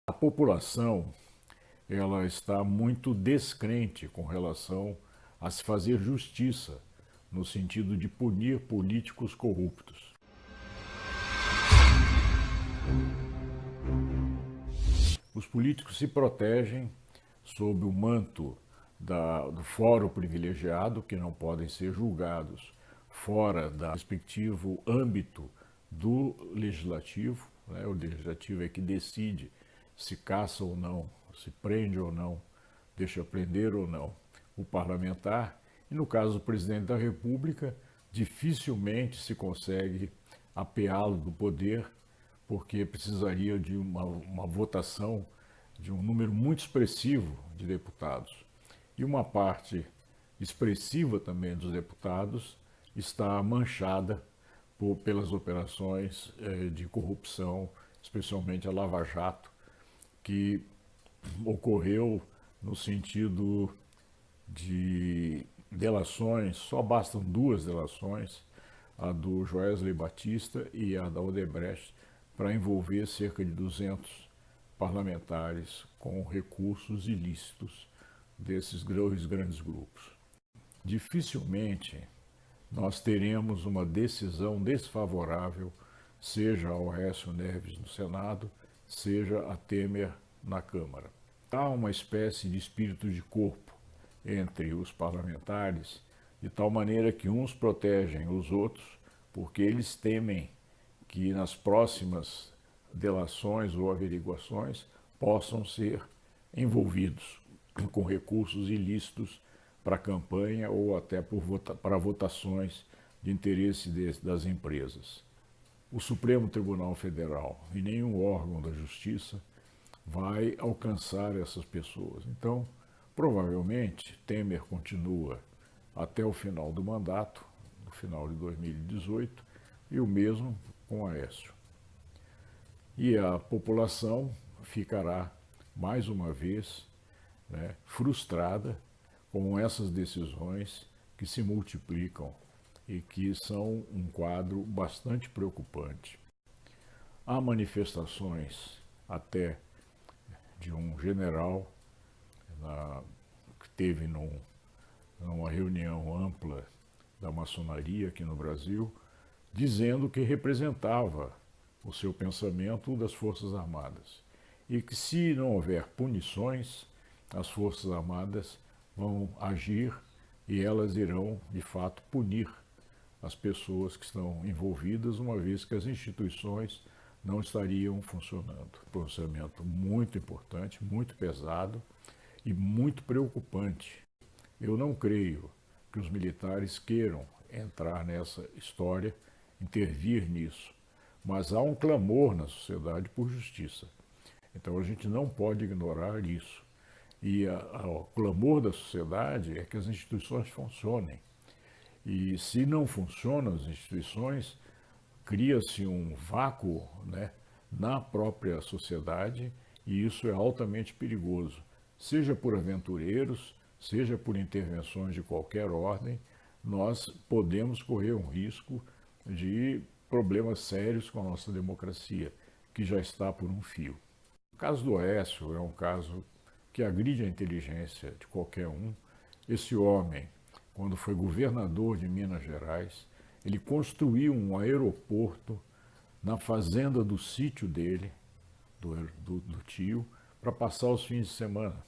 A população ela está muito descrente com relação a se fazer justiça, no sentido de punir políticos corruptos. Os políticos se protegem sob o manto do fórum privilegiado, que não podem ser julgados fora do respectivo âmbito do legislativo. Né? O legislativo é que decide se caça ou não, se prende ou não, deixa prender ou não o parlamentar. E no caso do presidente da República, dificilmente se consegue apeá-lo do poder, porque precisaria de uma votação de um número muito expressivo de deputados. E uma parte expressiva também dos deputados está manchada pelas operações de corrupção, especialmente a Lava Jato, que ocorreu no sentido de delações, só bastam duas delações, a do Joesley Batista e a da Odebrecht, para envolver cerca de 200 parlamentares com recursos ilícitos desses grandes grupos. Dificilmente nós teremos uma decisão desfavorável, seja ao Aécio Neves no Senado, seja a Temer na Câmara. Há uma espécie de espírito de corpo entre os parlamentares, de tal maneira que uns protegem os outros, porque eles temem que nas próximas delações ou averiguações possam ser envolvidos com recursos ilícitos para a campanha ou até para votações de interesse das empresas. O Supremo Tribunal Federal e nenhum órgão da Justiça vai alcançar essas pessoas. Então, provavelmente, Temer continua até o final do mandato, no final de 2018, e o mesmo com Aécio. E a população ficará, mais uma vez, né, frustrada com essas decisões que se multiplicam e que são um quadro bastante preocupante. Há manifestações até de um general que teve numa reunião ampla da maçonaria aqui no Brasil, dizendo que representava o seu pensamento das Forças Armadas e que, se não houver punições, as Forças Armadas vão agir e elas irão, de fato, punir as pessoas que estão envolvidas, uma vez que as instituições não estariam funcionando. Um pronunciamento muito importante, muito pesado e muito preocupante. Eu não creio que os militares queiram entrar nessa história, intervir nisso, mas há um clamor na sociedade por justiça. Então a gente não pode ignorar isso. E o clamor da sociedade é que as instituições funcionem. E se não funcionam as instituições, cria-se um vácuo, né, na própria sociedade, e isso é altamente perigoso. Seja por aventureiros, seja por intervenções de qualquer ordem, nós podemos correr um risco de problemas sérios com a nossa democracia, que já está por um fio. O caso do Aécio é um caso que agride a inteligência de qualquer um. Esse homem, quando foi governador de Minas Gerais, ele construiu um aeroporto na fazenda do sítio dele, do tio, para passar os fins de semana.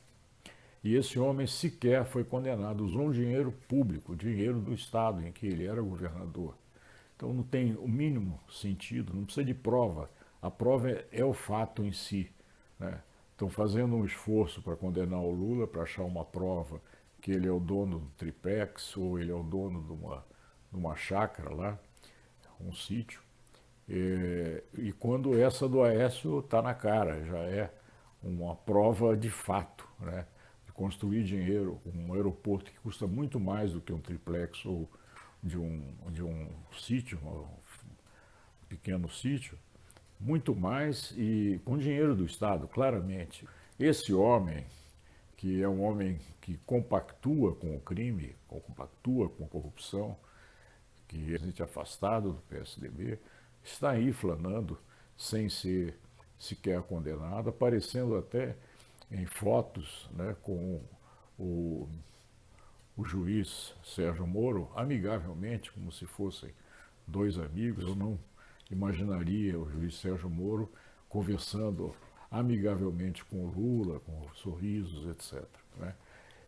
E esse homem sequer foi condenado, usou um dinheiro público, dinheiro do Estado em que ele era governador. Então não tem o mínimo sentido, não precisa de prova. A prova é o fato em si, né? Estão fazendo um esforço para condenar o Lula, para achar uma prova que ele é o dono do triplex ou ele é o dono de uma chácara lá, um sítio. E quando essa do Aécio está na cara, já é uma prova de fato, né? De construir dinheiro, um aeroporto que custa muito mais do que um triplex ou de um sítio, um pequeno sítio, muito mais e com dinheiro do Estado, claramente. Esse homem, que é um homem que compactua com o crime, compactua com a corrupção, que é gente afastado do PSDB, está aí flanando sem ser sequer condenado, aparecendo até em fotos, né, com o, o juiz Sérgio Moro, amigavelmente, como se fossem dois amigos. Eu não imaginaria o juiz Sérgio Moro conversando amigavelmente com o Lula, com sorrisos, etc. Né?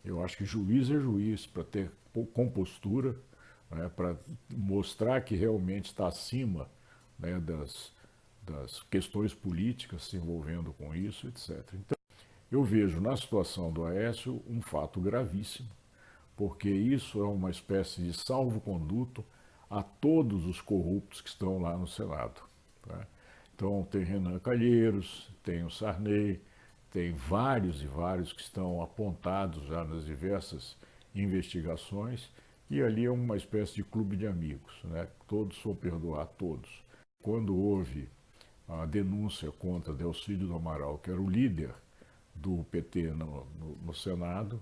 Eu acho que juiz é juiz para ter compostura, né, para mostrar que realmente está acima, né, das questões políticas se envolvendo com isso, etc. Então, eu vejo na situação do Aécio um fato gravíssimo, porque isso é uma espécie de salvo-conduto a todos os corruptos que estão lá no Senado. Tá? Então, tem Renan Calheiros, tem o Sarney, tem vários e vários que estão apontados já nas diversas investigações, e ali é uma espécie de clube de amigos, né? Todos vão perdoar todos. Quando houve a denúncia contra Delcídio do Amaral, que era o líder do PT no Senado,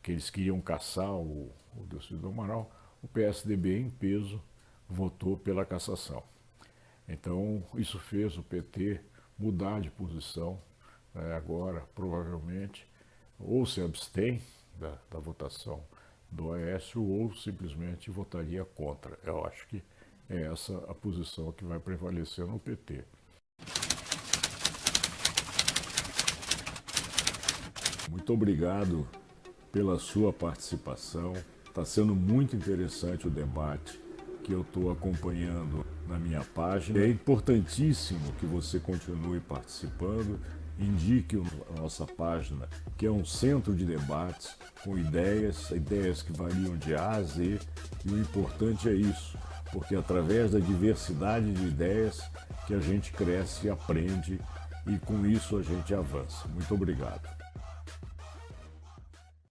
que eles queriam caçar o Delcídio do Amaral, o PSDB em peso votou pela cassação. Então, isso fez o PT mudar de posição, né, agora, provavelmente, ou se abstém da votação do Aécio ou simplesmente votaria contra. Eu acho que é essa a posição que vai prevalecer no PT. Muito obrigado pela sua participação. Está sendo muito interessante o debate que eu estou acompanhando na minha página. É importantíssimo que você continue participando, indique a nossa página, que é um centro de debates com ideias que variam de A a Z, e o importante é isso, porque é através da diversidade de ideias que a gente cresce e aprende, e com isso a gente avança. Muito obrigado.